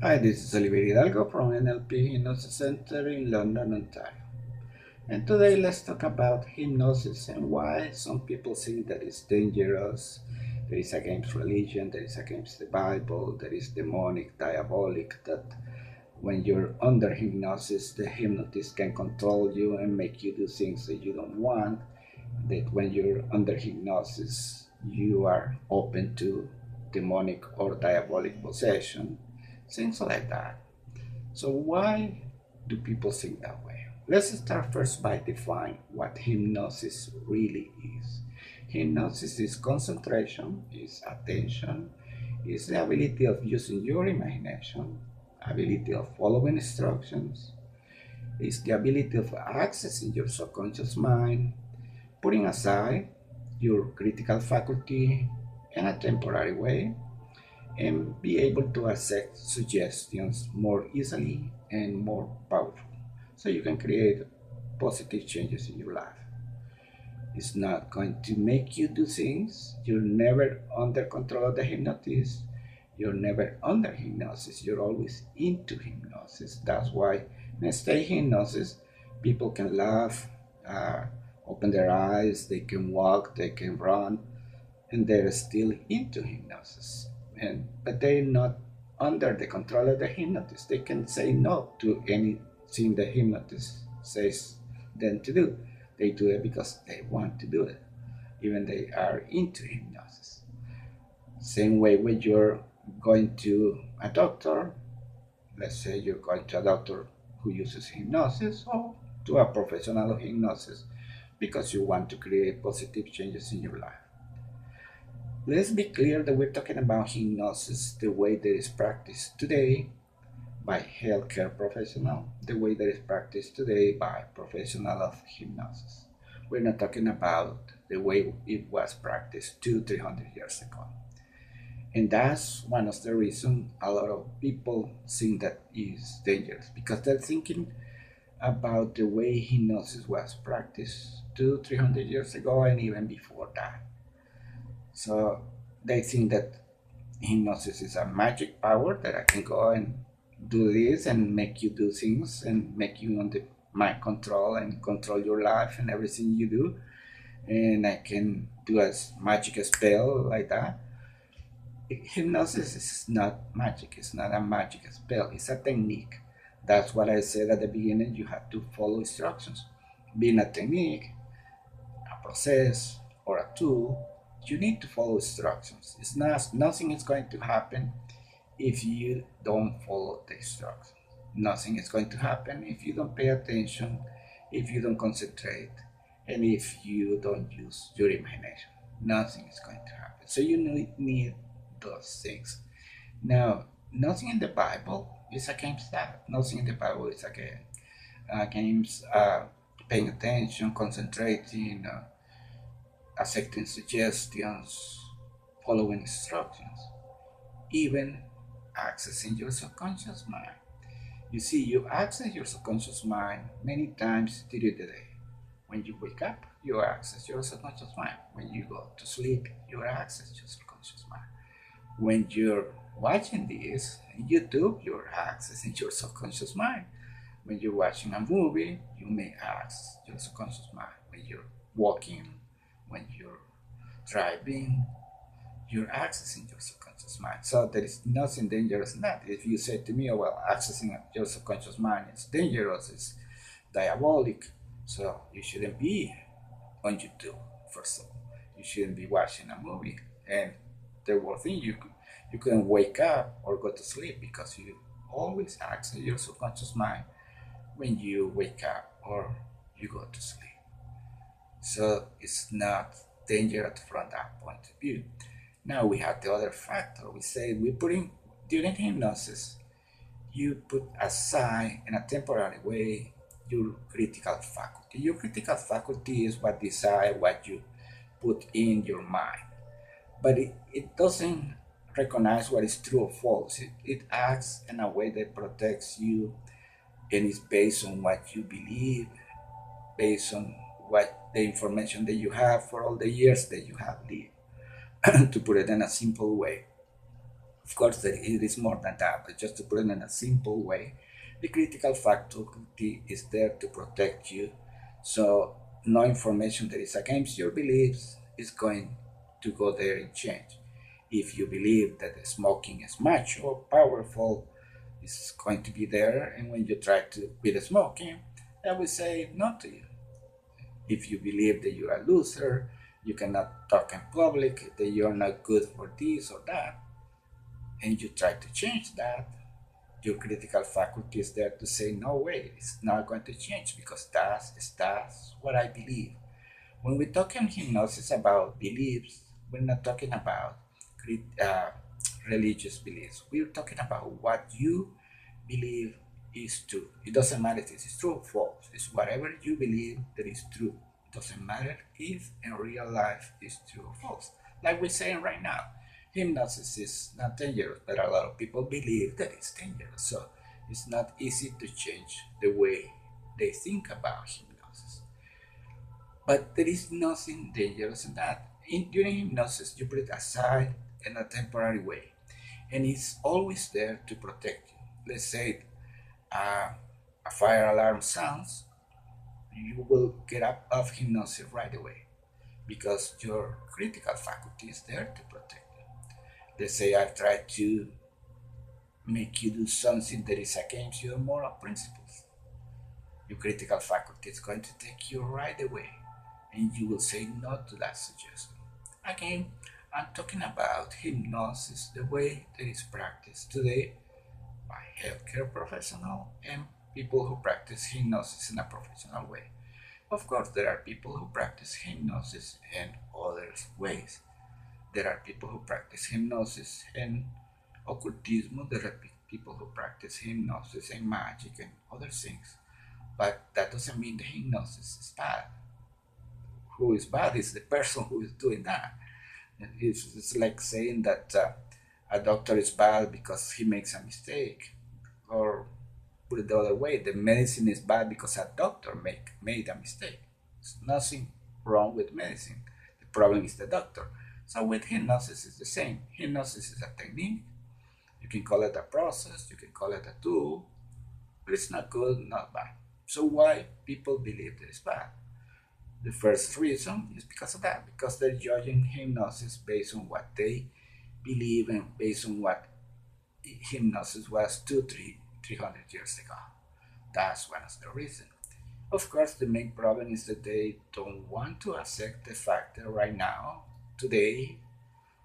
Hi, this is Olivier Hidalgo from NLP Hypnosis Center in London, Ontario. And today let's talk about hypnosis and why some people think that it's dangerous, that it's against religion, that it's against the Bible, that it's demonic, diabolic, that when you're under hypnosis, the hypnotist can control you and make you do things that you don't want, that when you're under hypnosis, you are open to demonic or diabolic possession, things like that. So why do people think that way? Let's start first by defining what hypnosis really is. Hypnosis is concentration, is attention, is the ability of using your imagination, ability of following instructions, is the ability of accessing your subconscious mind, putting aside your critical faculty in a temporary way, and be able to accept suggestions more easily and more powerful. So you can create positive changes in your life. It's not going to make you do things. You're never under control of the hypnotist. You're never under hypnosis. You're always into hypnosis. That's why in state hypnosis, people can laugh, uh, open their eyes, they can walk, they can run, and they're still into hypnosis. But they're not under the control of the hypnotist. They can say no to anything the hypnotist says them to do. They do it because they want to do it, even they are into hypnosis. Same way when you're going to a doctor, let's say you're going to a doctor who uses hypnosis or to a professional of hypnosis because you want to create positive changes in your life. Let's be clear that we're talking about hypnosis the way that is practiced today by healthcare professional, the way that is practiced today by professional of hypnosis. We're not talking about the way it was practiced 300 years ago. And that's one of the reasons a lot of people think that is dangerous because they're thinking about the way hypnosis was practiced 300 years ago and even before that. So they think that hypnosis is a magic power that I can go and do this and make you do things and make you under my control and control your life and everything you do. And I can do a magic spell like that. Hypnosis is not magic. It's not a magic spell. It's a technique. That's what I said at the beginning. You have to follow instructions. Being a technique, a process, or a tool, you need to follow instructions. It's not nothing is going to happen if you don't follow the instructions. Nothing is going to happen if you don't pay attention, if you don't concentrate, and if you don't use your imagination. Nothing is going to happen. So you need those things. Now, nothing in the Bible is against that. Nothing in the Bible is against paying attention, concentrating, accepting suggestions, following instructions, even accessing your subconscious mind. You see, you access your subconscious mind many times during the day. When you wake up, you access your subconscious mind. When you go to sleep, you access your subconscious mind. When you're watching this on YouTube, you're accessing your subconscious mind. When you're watching a movie, you may access your subconscious mind. When you're walking, when you're driving, you're accessing your subconscious mind. So there is nothing dangerous in that. If you say to me, oh, well, accessing your subconscious mind is dangerous, it's diabolic, so you shouldn't be on YouTube, first of all. You shouldn't be watching a movie. And the worst thing, you couldn't wake up or go to sleep because you always access your subconscious mind when you wake up or you go to sleep. So it's not dangerous from that point of view. Now we have the other factor. We say we put in during hypnosis, you put aside in a temporary way your critical faculty. Your critical faculty is what decide what you put in your mind, but it doesn't recognize what is true or false. It acts in a way that protects you and is based on what you believe, based on what the information that you have for all the years that you have lived. To put it in a simple way, Of course, it is more than that, but just to put it in a simple way, the critical faculty is there to protect you. So, no information that is against your beliefs is going to go there and change. If you believe that the smoking is much or powerful, it's going to be there, and when you try to quit smoking, I will say no to you. If you believe that you're a loser, you cannot talk in public, that you're not good for this or that, and you try to change that, your critical faculty is there to say, no way, it's not going to change because that's what I believe. When we talk in hypnosis about beliefs, we're not talking about uh, religious beliefs. We're talking about what you believe is true. It doesn't matter if it's true or false. It's whatever you believe that is true. It doesn't matter if in real life is true or false. Like we're saying right now, hypnosis is not dangerous, but a lot of people believe that it's dangerous. So it's not easy to change the way they think about hypnosis. But there is nothing dangerous in that. During hypnosis, you put it aside in a temporary way, and it's always there to protect you. Let's say uh, a fire alarm sounds, you will get up of hypnosis right away because your critical faculty is there to protect you. Let's say I try to make you do something that is against your moral principles. Your critical faculty is going to take you right away and you will say no to that suggestion. Again, I'm talking about hypnosis, the way that is practiced today by healthcare professional and people who practice hypnosis in a professional way. Of course, there are people who practice hypnosis in other ways. There are people who practice hypnosis and occultism. There are people who practice hypnosis and magic and other things. But that doesn't mean the hypnosis is bad. Who is bad is the person who is doing that. It's like saying that a doctor is bad because he makes a mistake, or put it the other way, the medicine is bad because a doctor made a mistake. There's nothing wrong with medicine. The problem is the doctor. So with hypnosis, it's the same. Hypnosis is a technique. You can call it a process, you can call it a tool, but it's not good, not bad. So why people believe that it's bad? The first reason is because of that, because they're judging hypnosis based on what they believe and based on what hypnosis was 300 years ago. That's one of the reasons. Of course, the main problem is that they don't want to accept the fact that right now, today,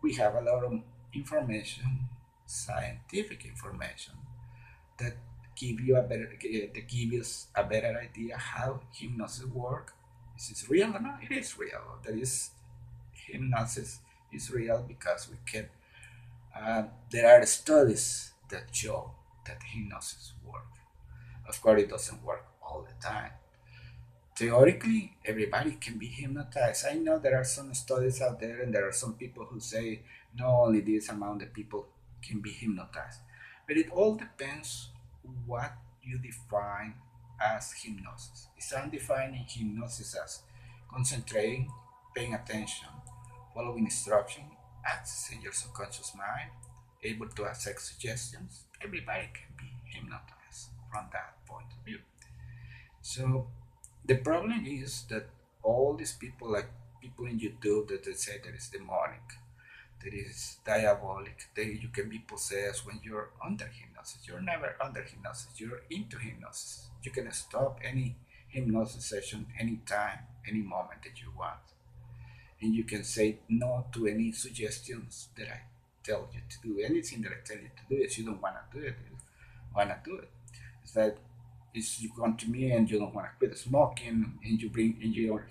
we have a lot of information, scientific information, that that give us a better idea how hypnosis works. Is it real or not? It is real. That is, hypnosis is real because we can. There are studies that show that hypnosis works. Of course, it doesn't work all the time. Theoretically, everybody can be hypnotized. I know there are some studies out there, and there are some people who say no, only this amount of people can be hypnotized. But it all depends what you define as hypnosis. Is I'm defining hypnosis as concentrating, paying attention, following instruction, accessing your subconscious mind, able to accept suggestions. Everybody can be hypnotized from that point of view. So the problem is that all these people, like people in YouTube, that they say that is demonic, that is diabolic, that you can be possessed when you're under hypnosis. You're never under hypnosis, you're into hypnosis. You can stop any hypnosis session anytime, any moment that you want. And you can say no to any suggestions that I tell you to do. Anything that I tell you to do, if you don't want to do it, you want to do it. It's that is you come to me and you don't want to quit smoking, and you bring in your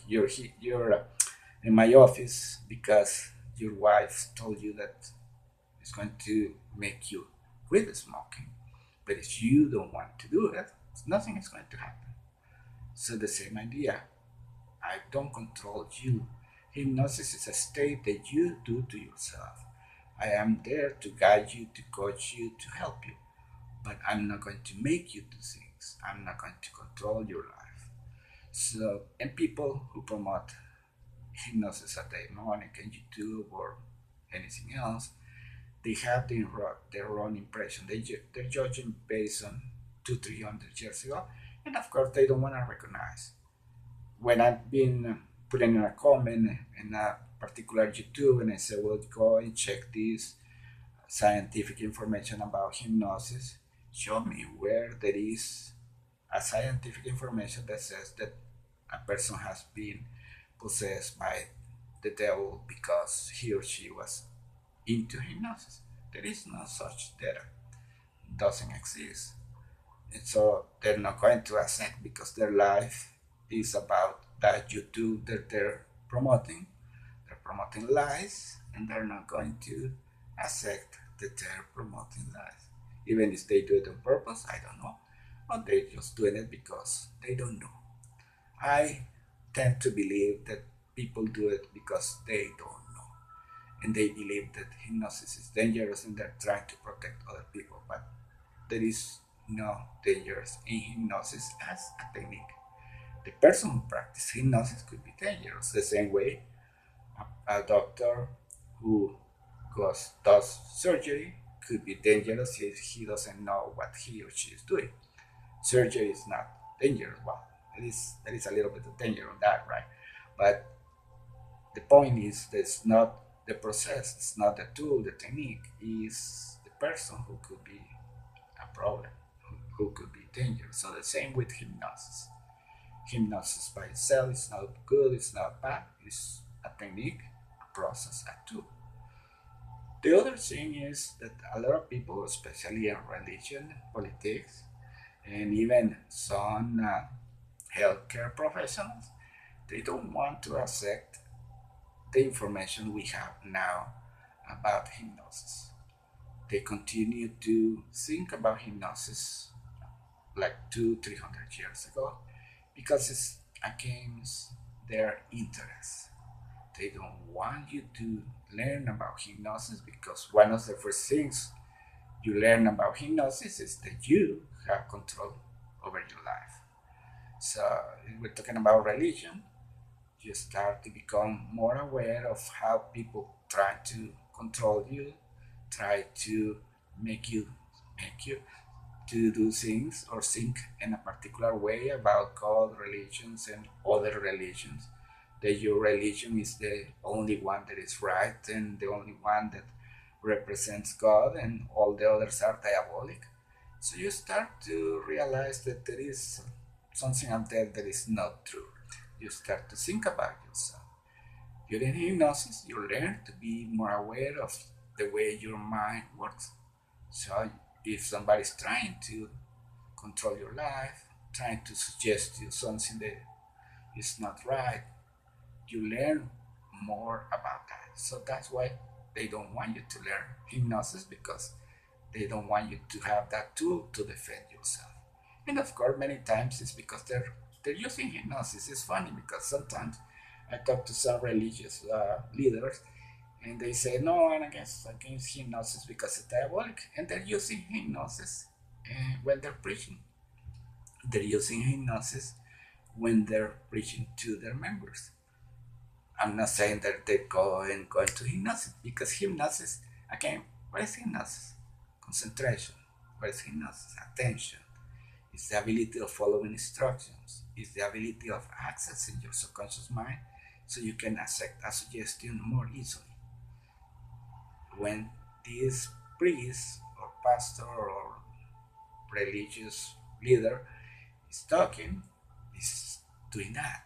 in my office because your wife told you that it's going to make you quit smoking. But if you don't want to do it, nothing is going to happen. So the same idea. I don't control you. Hypnosis is a state that you do to yourself. I am there to guide you, to coach you, to help you. But I'm not going to make you do things. I'm not going to control your life. So, and people who promote hypnosis at the morning on YouTube or anything else, they have their own impression. They're judging based on 300 years ago, and of course they don't want to recognize. When I've been putting in a comment in a particular YouTube, and I say, well, go and check this scientific information about hypnosis. Show me where there is a scientific information that says that a person has been possessed by the devil because he or she was into hypnosis. There is no such data. It doesn't exist. And so they're not going to accept because their life is about that YouTube that they're promoting. They're promoting lies, and they're not going to accept that they're promoting lies. Even if they do it on purpose, I don't know. Or they're just doing it because they don't know. I tend to believe that people do it because they don't know. And they believe that hypnosis is dangerous and they're trying to protect other people. But there is no dangers in hypnosis as a technique. The person who practices hypnosis could be dangerous, the same way a doctor who does surgery could be dangerous if he doesn't know what he or she is doing. Surgery is not dangerous. Well, there is a little bit of danger on that, right? But the point is that it's not the process, it's not the tool, the technique, is the person who could be a problem, who could be dangerous. So the same with hypnosis. Hypnosis by itself is not good, it's not bad, it's a technique, a process, a tool. The other thing is that a lot of people, especially in religion, politics, and even some healthcare professionals, they don't want to accept the information we have now about hypnosis. They continue to think about hypnosis like 300 years ago because it's against their interests. They don't want you to learn about hypnosis because one of the first things you learn about hypnosis is that you have control over your life. So if we're talking about religion, you start to become more aware of how people try to control you, try to make you to do things or think in a particular way about God, religions, and other religions. That your religion is the only one that is right and the only one that represents God, and all the others are diabolic. So you start to realize that there is something out there that is not true. You start to think about yourself. During hypnosis, you learn to be more aware of the way your mind works. So if somebody's trying to control your life, trying to suggest you something that is not right, you learn more about that. So that's why they don't want you to learn hypnosis because they don't want you to have that tool to defend yourself. And of course, many times it's because they're using hypnosis. It's funny because sometimes I talk to some religious leaders, and they say, no, I'm against hypnosis because it's diabolic. And they're using hypnosis when they're preaching. They're using hypnosis when they're preaching to their members. I'm not saying that they go into hypnosis because hypnosis, again, what is hypnosis? Concentration. What is hypnosis? Attention. It's the ability of following instructions. It's the ability of accessing your subconscious mind so you can accept a suggestion more easily. When this priest or pastor or religious leader is talking, is doing that.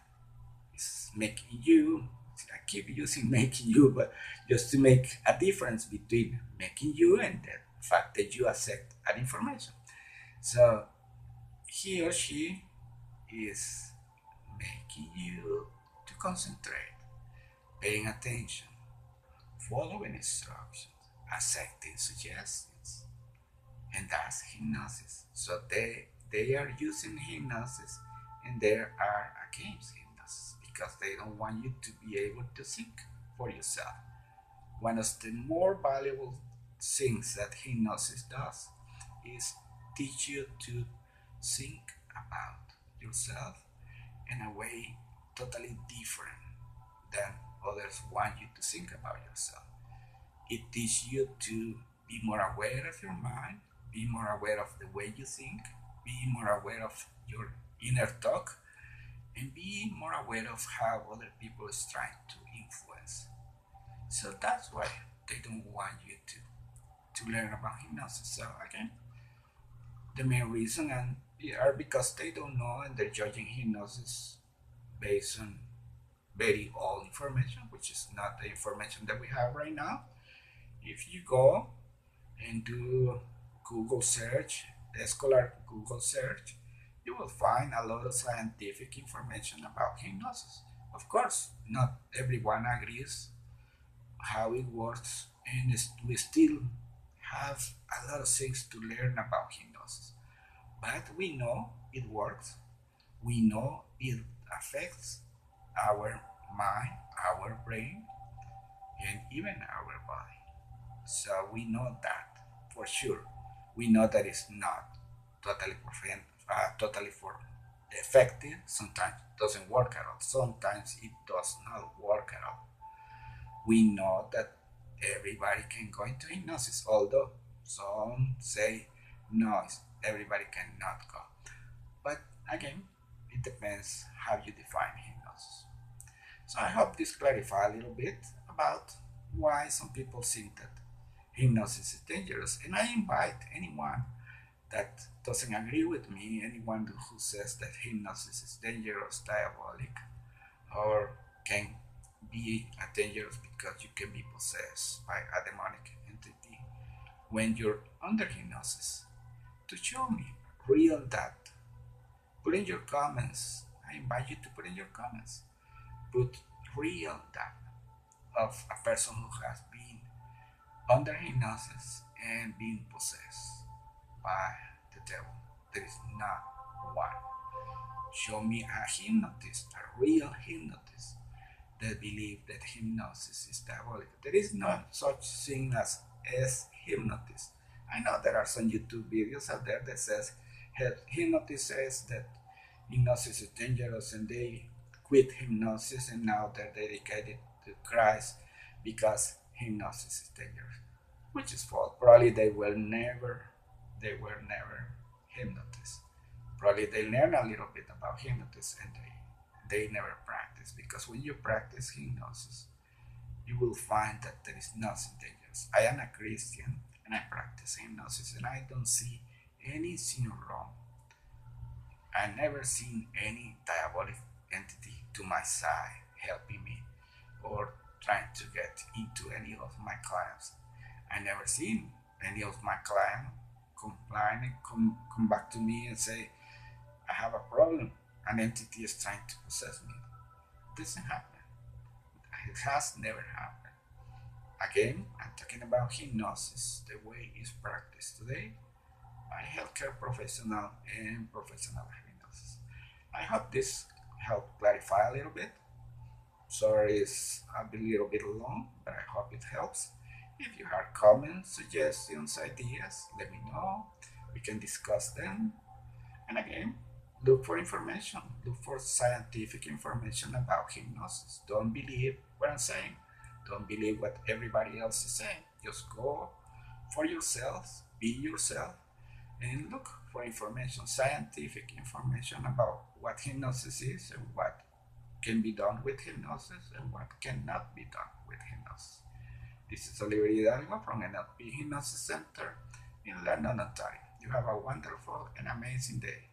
It's making you, I keep using making you, but just to make a difference between making you and the fact that you accept an information. So he or she is making you to concentrate, paying attention, following instructions, accepting suggestions, and that's hypnosis. So they are using hypnosis and they are against hypnosis because they don't want you to be able to think for yourself. One of the more valuable things that hypnosis does is teach you to think about yourself in a way totally different than others want you to think about yourself. It teaches you to Be more aware of your mind, be more aware of the way you think, be more aware of your inner talk, and be more aware of how other people is trying to influence. So that's why they don't want you to learn about hypnosis. So again, the main reason and are because they don't know and they're judging hypnosis based on very old information, which is not the information that we have right now. If you go and do Google search, scholar Google search, you will find a lot of scientific information about hypnosis. Of course, not everyone agrees how it works, and we still have a lot of things to learn about hypnosis. But we know it works, we know it affects our mind, our brain, and even our body. So we know that for sure. We know that it's not totally for effective. Sometimes it doesn't work at all. Sometimes it does not work at all. We know that everybody can go into hypnosis, although some say no, everybody cannot go. But again, it depends how you define hypnosis. So I hope this clarifies a little bit about why some people think that hypnosis is dangerous. And I invite anyone that doesn't agree with me, anyone who says that hypnosis is dangerous, diabolic, or can be dangerous because you can be possessed by a demonic entity when you're under hypnosis, to show me real data. Put in your comments. I invite you to put in your comments. Put real data of a person who has been under hypnosis and being possessed by the devil. There is not one. Show me a hypnotist, a real hypnotist that believe that hypnosis is diabolic. There is no such thing as hypnotist. I know there are some YouTube videos out there that says hypnotist says that hypnosis is dangerous and they quit hypnosis and now they're dedicated to Christ because hypnosis is dangerous, which is false. Probably they were never hypnotists. Probably they learn a little bit about hypnosis and they never practice, because when you practice hypnosis, you will find that there is nothing dangerous. I am a Christian and I practice hypnosis and I don't see anything wrong. I never seen any diabolic entity to my side helping me or trying to get into any of my clients. I never seen any of my clients complain and come back to me and say, I have a problem. An entity is trying to possess me. It doesn't happen. It has never happened. Again, I'm talking about hypnosis, the way it's practiced today by healthcare professional and professional hypnosis. I hope this helped clarify a little bit. Sorry, it's a little bit long, but I hope it helps. If you have comments, suggestions, ideas, let me know. We can discuss them. And again, look for information. Look for scientific information about hypnosis. Don't believe what I'm saying. Don't believe what everybody else is saying. Just go for yourself, be yourself, and look for information, scientific information about what hypnosis is and what can be done with hypnosis and what cannot be done with hypnosis. This is Olivier Hidalgo from NLP Hypnosis Center in London, Ontario. You have a wonderful and amazing day.